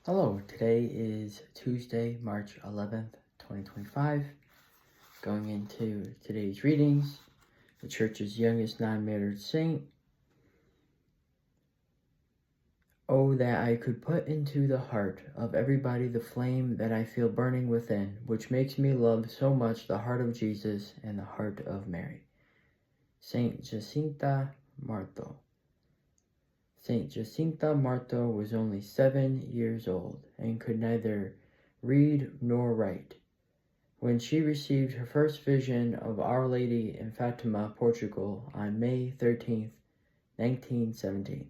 Hello, today is Tuesday, March 11th, 2025. Going into today's readings, the Church's youngest non-martyred saint. Oh, that I could put into the heart of everybody the flame that I feel burning within, which makes me love so much the heart of Jesus and the heart of Mary. Saint Jacinta Marto. Saint Jacinta Marto was only 7 years old and could neither read nor write when she received her first vision of Our Lady in Fatima, Portugal on May 13, 1917.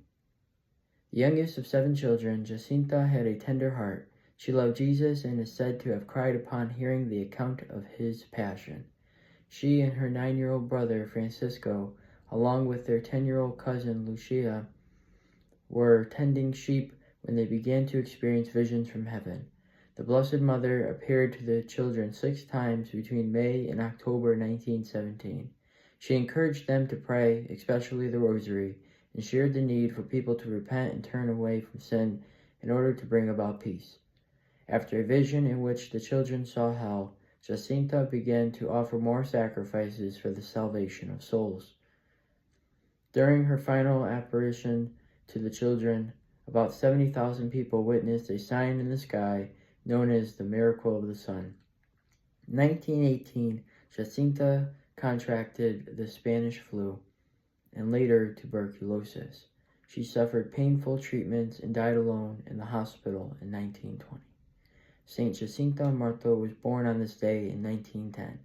The youngest of 7 children, Jacinta had a tender heart. She loved Jesus and is said to have cried upon hearing the account of his passion. She and her 9-year-old brother, Francisco, along with their 10-year-old cousin, Lucia, were tending sheep when they began to experience visions from heaven. The Blessed Mother appeared to the children 6 times between May and October 1917. She encouraged them to pray, especially the Rosary, and shared the need for people to repent and turn away from sin in order to bring about peace. After a vision in which the children saw hell, Jacinta began to offer more sacrifices for the salvation of souls. During her final apparition to the children, about 70,000 people witnessed a sign in the sky known as the Miracle of the Sun. In 1918, Jacinta contracted the Spanish flu and later tuberculosis. She suffered painful treatments and died alone in the hospital in 1920. Saint Jacinta Marto was born on this day in 1910.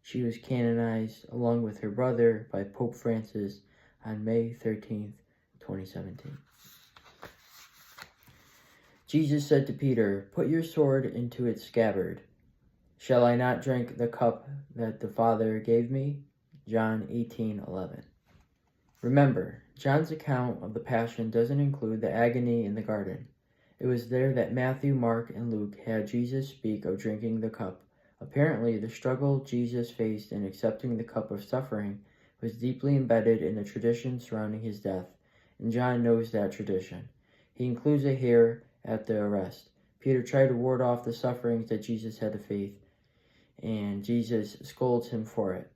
She was canonized along with her brother by Pope Francis on May 13, 2017. Jesus said to Peter, "Put your sword into its scabbard. Shall I not drink the cup that the Father gave me?" John 18:11. Remember, John's account of the Passion doesn't include the agony in the garden. It was there that Matthew, Mark, and Luke had Jesus speak of drinking the cup. Apparently, the struggle Jesus faced in accepting the cup of suffering was deeply embedded in the tradition surrounding his death, and John knows that tradition. He includes it here at the arrest. Peter tried to ward off the sufferings that Jesus had to face, and Jesus scolds him for it.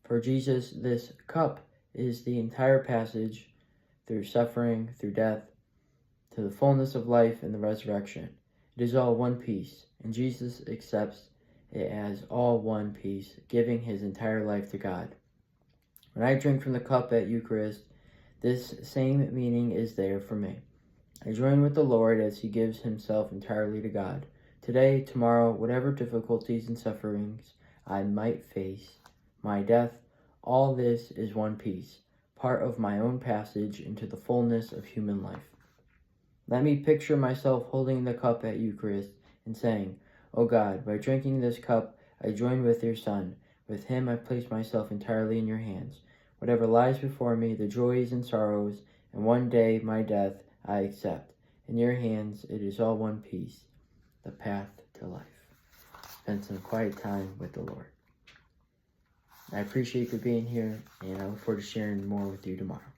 For Jesus, this cup is the entire passage through suffering, through death, to the fullness of life and the resurrection. It is all one piece, and Jesus accepts it as all one piece, giving his entire life to God. When I drink from the cup at Eucharist, this same meaning is there for me. I join with the Lord as he gives himself entirely to God. Today, tomorrow, whatever difficulties and sufferings I might face, my death, all this is one piece, part of my own passage into the fullness of human life. Let me picture myself holding the cup at Eucharist and saying, "O God, by drinking this cup, I join with your Son. With him I place myself entirely in your hands. Whatever lies before me, the joys and sorrows, and one day my death, I accept. In your hands it is all one piece, the path to life." Spend some quiet time with the Lord. I appreciate you being here, and I look forward to sharing more with you tomorrow.